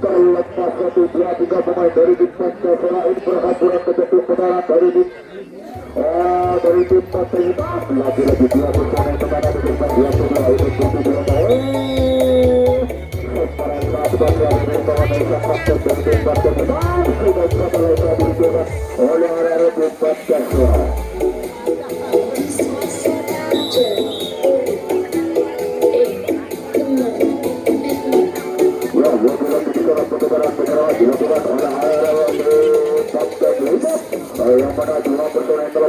Terlepas satu dua tiga pemain dari tim Pancasila ini berhamburan ke tepi putaran dari tim Pancasila. Lagi-lagi dua personel kemana diberikan dua sebelah ini satu dua tahun. Oleh area tim Pancasila. Yang mana dua personel telah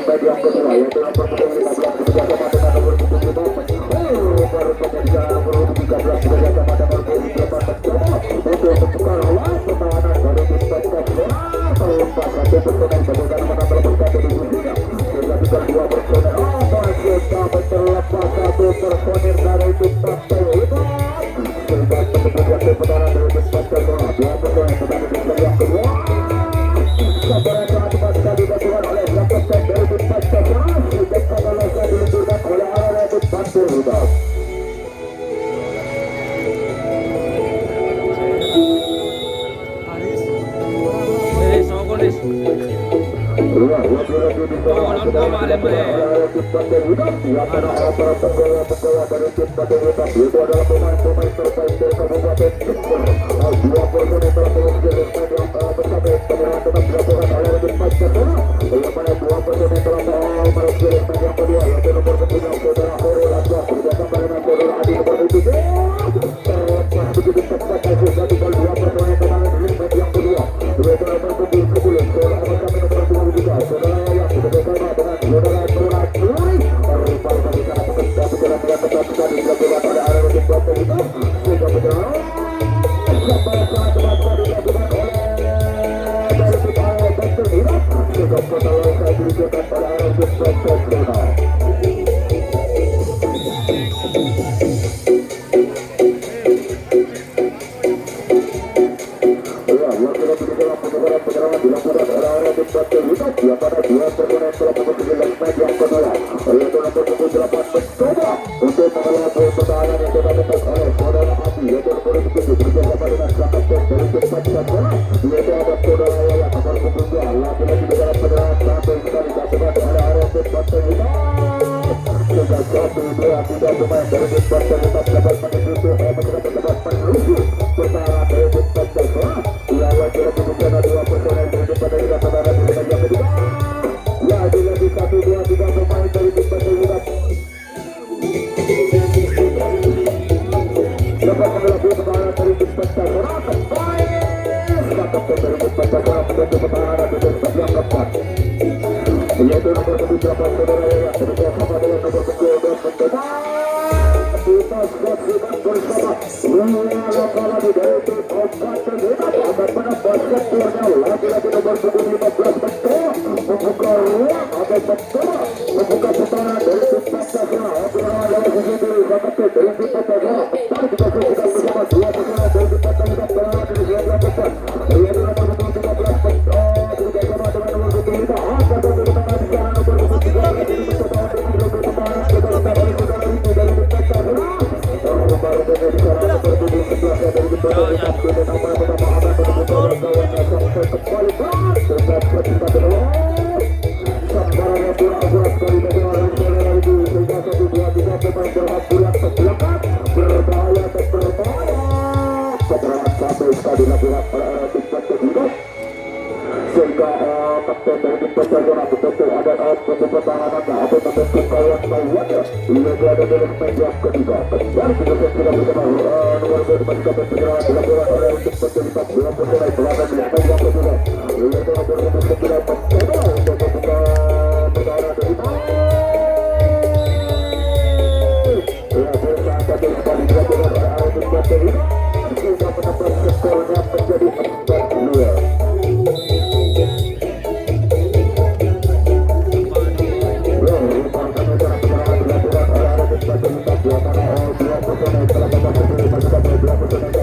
selesai yang kedua yaitu nomor 15 bekerja sama dengan nomor 75 baru saja nomor 13 bekerja sama dengan nomor 28 untuk membuka ruang pertahanan dari tim Pancasila. Lepas satu personel bagaimana menambah bersatu di dunia menjadikan dua personel kita terlepas satu personel dari tim Pancasila. Sudah bekerja ke pertahanan dari tim Pancasila dua personel tetapi di yang kedua sabaran telah sekali dilakukan oleh kapten dari tim Pancasila sudah selesai diluncurkan oleh area tim Pancasila. Dua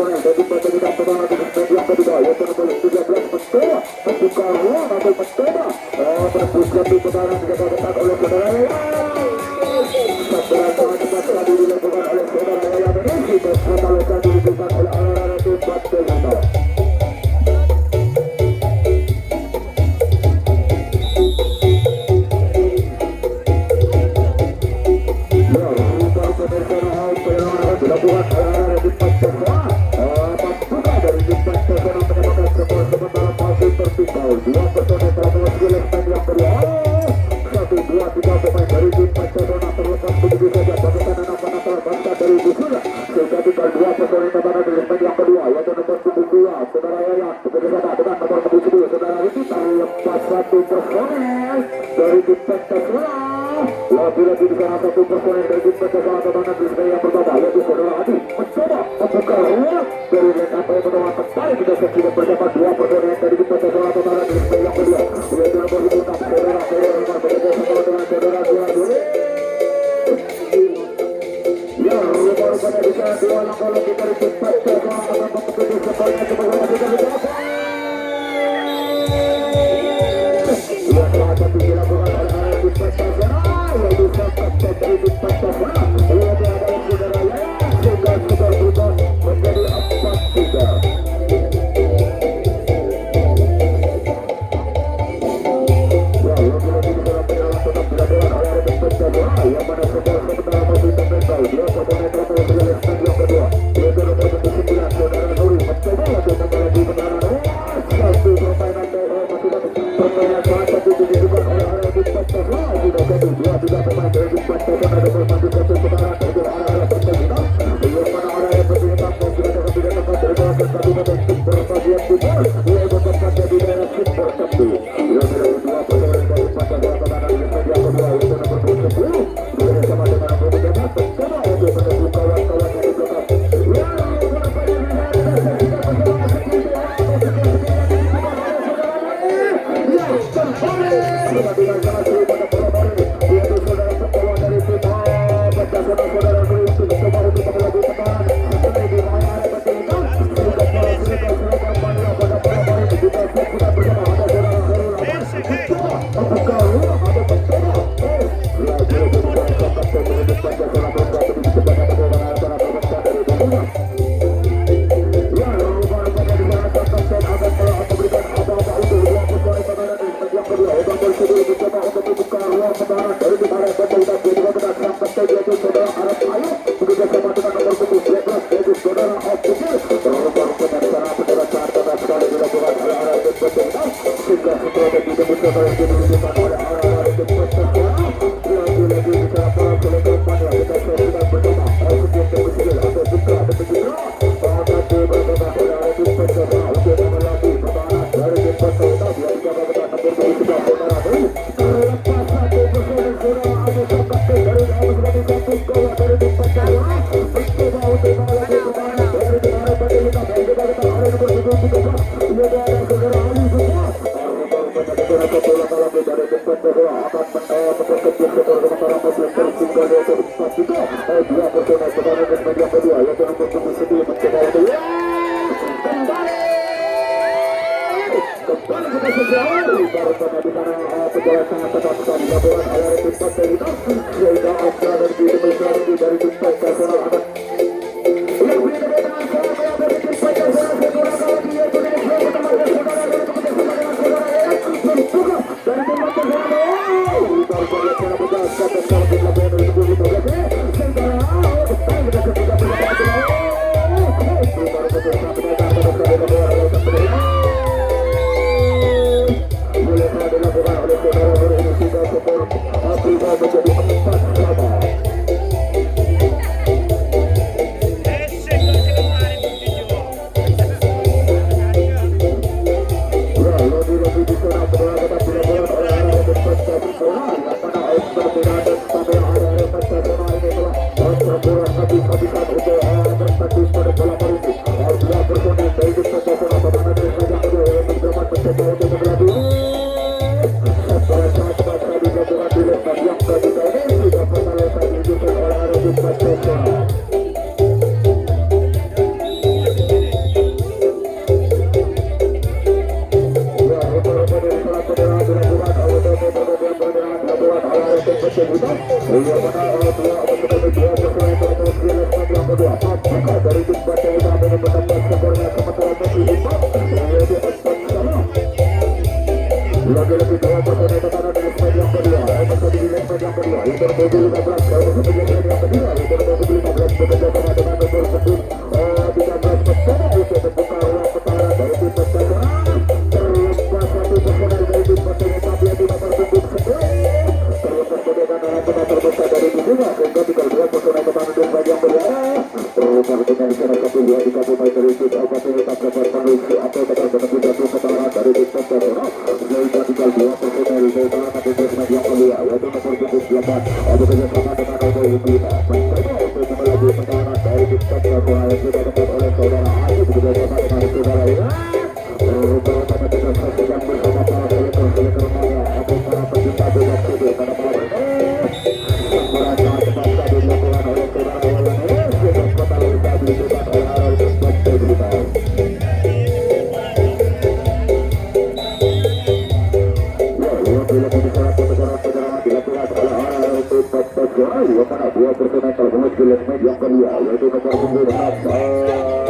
personel dari PT Bidang Pertahanan Divisi yang kedua yaitu nomor 13 Mentera membuka ruang atau Mentera menembuskan di pertahanan dilakukan oleh saudara setelah sangat cepat sekali dilakukan oleh saudara yang menunjuk dan setelah tadi dilakukan oleh anak-anak tim Barcelona. Dari tim lagi-lagi di sana satu personel dari tim pertahanan yang pertama yaitu saudara Adi mencoba membuka ruang dari leg apa yang pertama kembali kita saksikan bersama dua personel dari tim pertahanan yang kedua yaitu nomor 6 saudara saudara ya baru pada bisa dua langkah lagi dari tim pertahanan akan memperkuat sekolahnya sebagai kita satu dilakukan oleh tim pertahanan yaitu sampai dari tim pertahanan ini adalah saudara sehingga skor berubah menjadi 4-3. Yang mana skor sementara masih tertinggal dua pertandingan terakhir yang kedua yaitu nomor 9 saudara Nuri mencoba lagi menjalani pertahanan satu permainan permainan satu dilakukan oleh tim pertahanan sudah satu dua tiga pemain dari tim pertahanan ada bermain satu pertahanan dari arah pertahanan yang mana arah yang berbeda menggunakan tidak tepat dari bawah satu dan tim berbagian timur yang bertempat di daerah Super Sabtu yang dari dua pertandingan dari pertahanan yang kedua yaitu nomor 10 bersama dengan nomor 13 bersama untuk menuju kawan-kawan yang ditetap pertandingan sangat seru pada bola balik yaitu saudara ketua dari tim saudara Luis mencoba untuk mengelabui teman di mana ada bertindak silakan pada bola balik kita saksikan bersama ada saudara Herul membuka ruang atau mencoba menjadi 4 Lagi-lagi 2 personel tekanan di leg yang kedua. Masih di leg yang kedua. Inter mobil 15. Kalau masuk di leg yang kedua. Inter mobil 15 bekerja sama dengan nomor 10. 13 personel itu terbuka ruang pertahanan dari tim Persela. Terlepas 1 personel dari tim Persela Sabia di nomor 10. Terlepas dengan penonton terbesar dari dunia. Sehingga tinggal 2 personel tekanan di leg yang kedua. Terlepas dengan cara satu 2 digabungkan dari tim Alpati tetap dapat menuju atau tetap menjatuh pertahanan dari tim Persela. Tinggal 2 personel di utara tapi leg yang kedua yaitu nomor 18 ada kerjasama dengan nomor 5 mencoba untuk melaju pertahanan dari tim Persela yang juga dapat oleh saudara Ayu bekerjasama dengan saudara ya bersama dengan yang bersama para selektor rumahnya atau para pecinta bola studio pada malam ini merasa terpaksa dilakukan oleh saudara Walan ini yang kota Lisa dilakukan oleh Arau Persela. Pada 2 personel terbunuh di leg yang kedua yaitu nomor 9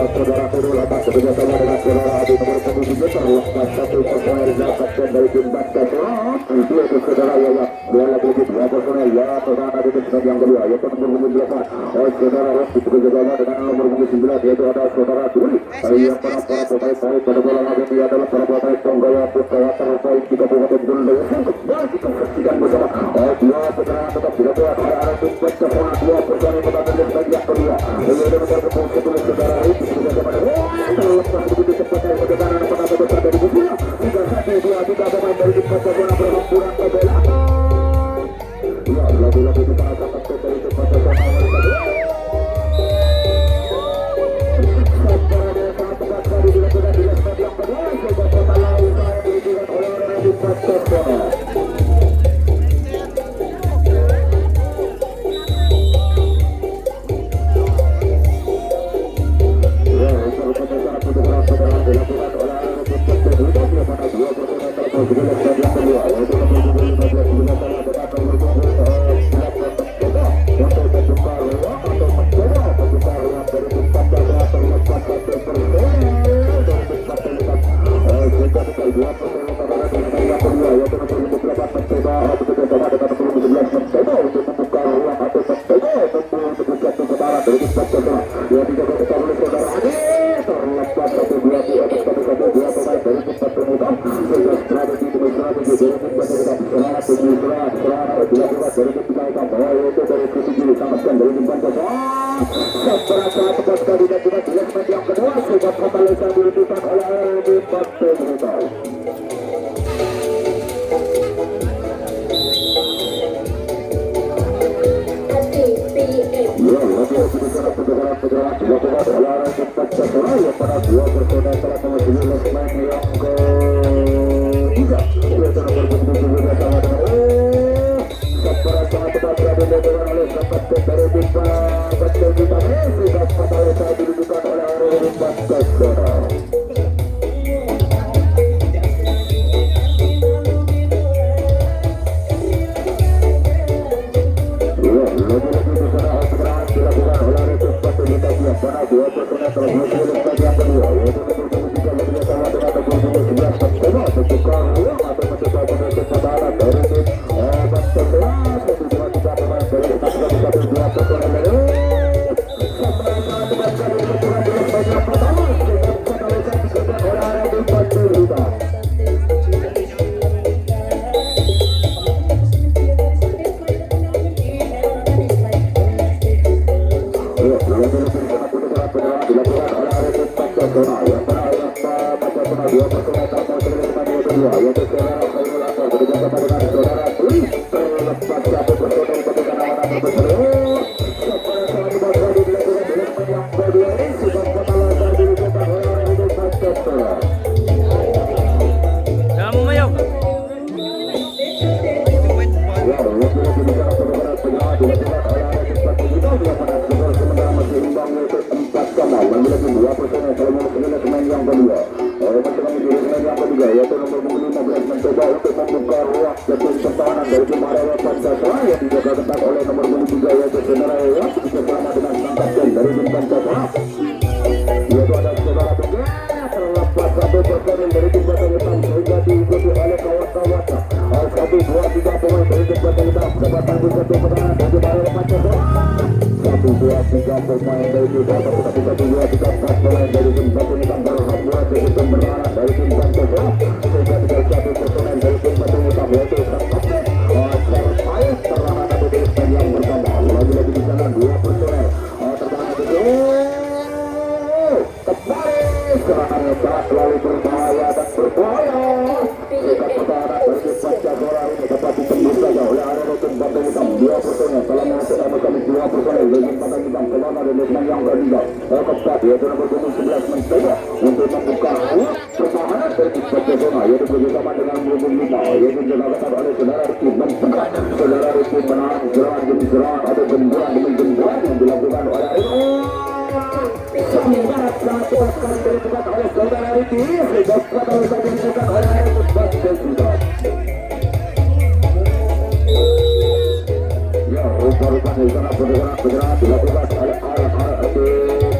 saudara Kurul atas bekerjasama dengan saudara Adi nomor 7 terlepas 1 personel kapten dari tim Persela yaitu saudara Yaya lagi 2 personel ya saudara Adi yang kedua yaitu nomor 8 saudara Rosti bekerjasama dengan nomor 9 yaitu ada saudara Duli yang para pemain pada bola lagi ini adalah para pemain Tonggala Putra terbaik di Kabupaten Bulu yang kembali kita saksikan bersama 2 saudara tetap dilakukan oleh Arab Persela 2 personel pertahanan di leg yang kedua yaitu nomor 10 saudara itu sudah kepada terlepas begitu cepat dari perjalanan penonton besar dari dunia 3-1-2 pemain dari tim Persela berhamburan ke belakang ya lagi-lagi kita akan masuk dari tim Persela mencoba untuk membuka ruang dan pertahanan dari tim Persela yang dijaga ketat oleh nomor 23 yaitu pemain dari tim Bata kita bisa dua kita empat pemain dari tim Bata kita berhamburan dari tim berlaran dari tim Bata sehingga tinggal satu personel dari tim Bata kita yaitu kapten Serpais terlahan ada di tim yang bersama lagi-lagi di sana dua personel terlahan ada di kembali serangannya sangat selalu berbahaya dan berbahaya dekat pertahanan dari tim Bata bola ini dapat ditembus saja oleh area tim Bata kita dua personel selama kami dua personel dari tim Bata kita selama ada Lesman yang ketiga keempat yaitu nomor 11 mencoba untuk membuka ruang pertahanan dari tim Bata zona yaitu bersama dengan Bubung 5 yaitu dilakukan oleh saudara Riki mencegah saudara Riki menahan serangan demi serangan atau gemburan demi gemburan yang dilakukan oleh sangat cepat sekali dilakukan oleh saudara Riki sehingga pada saat dilakukan oleh tim Bata juga. Ya, rupa-rupa di sana bergerak dilakukan oleh arah-arah di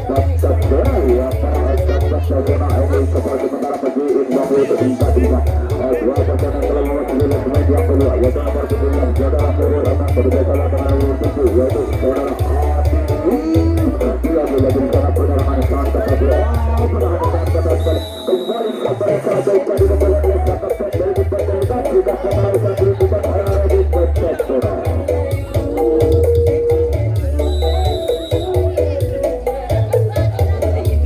Bata zona ya para zona ini seperti sementara bagi Imbang itu tingkat dua pertandingan telah mewakili pemain yang kedua yaitu nomor 9 saudara Purwo datang berbeda dengan nomor 7 yaitu saudara dia lagi di sana perjalanan sangat ketat kembali sampai saja di depan yang sangat ketat dari kita juga kembali saat dilakukan oleh di Bata zona.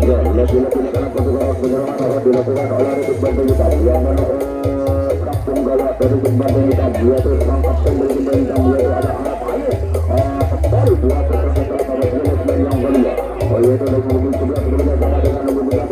Ya, lagi-lagi dalam pertandingan dilakukan oleh tim Bata kita yang mana kapten gawat dari tim Bata kita yaitu sang kapten dari tim Bata kita yaitu ada Arab Air kembali dua pertandingan telah mewakili yang kedua yaitu nomor 11 berbeda sama dengan nomor 8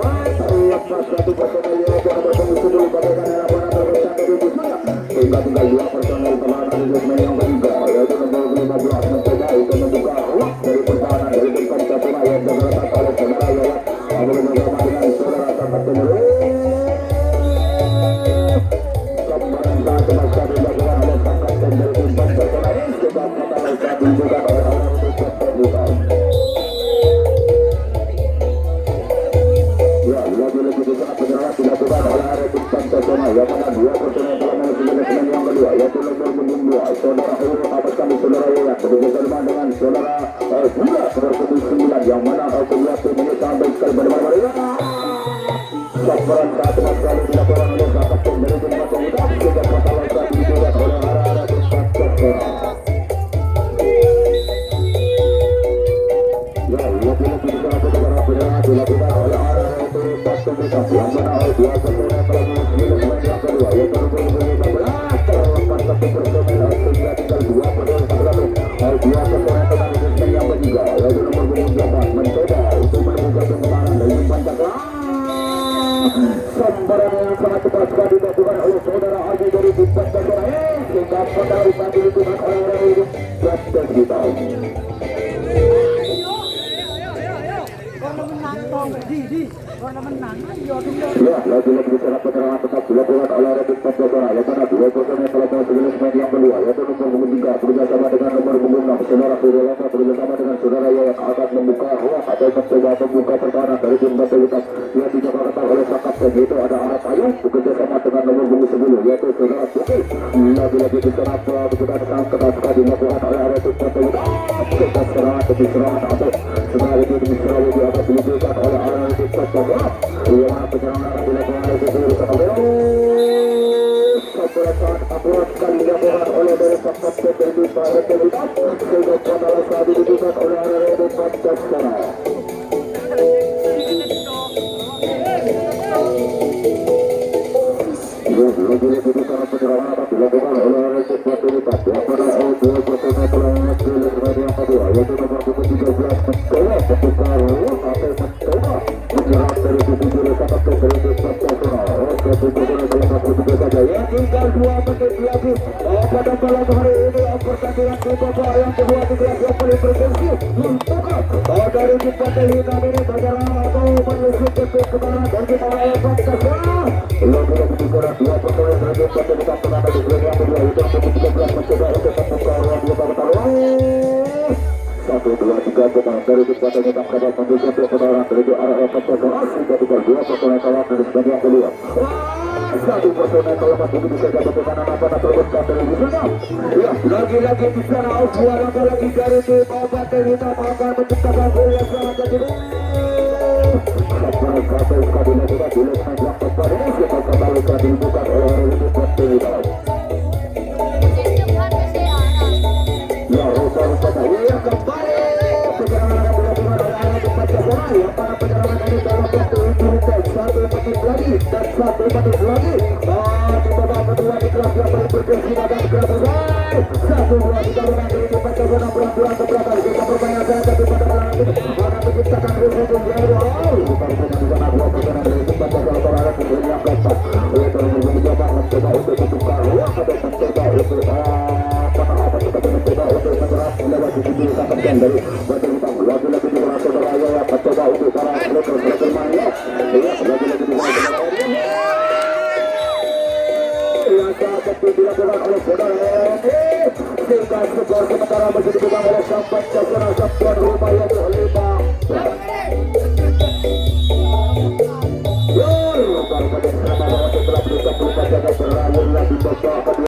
lepas satu personel yaitu nomor 10 bagaikan harapan atau bersatu di sana sehingga tinggal dua personel telah dari Lesman yang ketiga yaitu nomor 15 mencoba itu membuka ruang dari pertahanan dari tim Bata zona yang dilakukan oleh saudara Yayat bersama dengan saudara sang kapten yang mana dua personel telah mewakili Lesman yang kedua yaitu nomor 2 saudara Huru atas kami saudara Yayat bersama dengan saudara Bula nomor 9 yang mana kedua tim ini sampai sekali berbalik Sabaran saat sekali dilakukan oleh kapten dari tim Bata kita sehingga masalah saat dibuat oleh arah-arah tim Bata zona. Ya, lagi-lagi di sana perjalanan dilakukan oleh arah-arah tim Bata kita yang mana dua personel telah mewakili Lesman yang kedua yaitu nomor 15 terlepas satu personel sehingga tinggal dua personel dua personel telah Lesman yang ketiga yaitu nomor 8 mencoba untuk membuka pertahanan dari tim Bata kita. Sambaran yang sangat cepat sekali dilakukan oleh saudara Haji dari tim Bata zona sehingga pada saat dilakukan oleh Bata kita. Ya, lagi-lagi di sana penyerangan tetap dilakukan oleh tim Bata zona yang mana dua personel telah mewakili Lesman yang kedua yaitu nomor 3 bekerjasama dengan nomor 6 saudara Purwo bekerjasama dengan saudara Yayat akan membuka ruang atau mencoba membuka pertahanan dari tim Bata kita yang dijaga oleh sang kapten yaitu ada Arab Ayu bekerjasama dengan nomor 10 yaitu saudara Buki lagi-lagi di sana bekerjasama sangat ketat sekali dilakukan oleh area tim Bata kita serangan demi serangan atau serangan demi serangan di atas dilakukan oleh area tim Bata yang mana penyerangan akan dilakukan oleh seluruh kapten sangat akurat sekali dilakukan oleh dari sang kapten dari tim Bata kita sehingga pada saat dilakukan oleh area tim Bata zona. Lagi-lagi di sana penyerangan akan dilakukan oleh tim Bata kita yang mana dua personel telah mewakili Lesman yang kedua yaitu nomor 13 mencoba membuka ruang atau mencoba menyerang dari sisi kiri kapten dari tim Bata zona satu personel telah mewakili saja ya tinggal 2 menit lagi pada malam hari ini pertandingan di babak yang kedua yang paling bergengsi menentukan dari tim Bata hitam ini bagaimana atau menuju ke kemenangan dan kita Bata zona. Lagi-lagi di sana dua personel dari tim Bata hitam telah mewakili yang kedua itu nomor 13 mencoba untuk membuka ruang di babak pertama 1, 2, 3 pemain dari tim Bata hitam dapat memberikan pertolongan dari arah Bata zona sehingga tinggal dua personel kalah dari yang kedua. satu personel terlepas begitu saja bagaimana apa terbentuk dari sana. Ya, lagi-lagi di sana juara lagi dari tim Obat Terina akan menciptakan gol yang sangat jadi. Kata sekali lagi di lepas belakang pada kita kembali ke dibuka oleh Obat Terina. Ya, rupa-rupa ya kembali perjalanan bola oleh tempat bola ya para perjalanan ini dalam waktu satu menit lagi dan satu menit lagi di babak kedua di kelas yang paling bergengsi dan kelas satu dua tiga menang dari tempat bola berangkat ke belakang kita permainan saja kepada bola ini akan menciptakan rusuh yang wow kita juga dua perjalanan dari tempat bola berangkat ke yang keempat itu mencoba mencoba untuk membuka ruang atau mencoba untuk untuk menyerah lewat di sini dapatkan dari badan hitam lagi-lagi di bola saudara ya mencoba untuk para striker bermain ya lagi-lagi di bola yang dapat dilakukan oleh saudara sehingga skor sementara masih dipegang oleh sampai saudara Sabtuan rumah yang 5 baru pada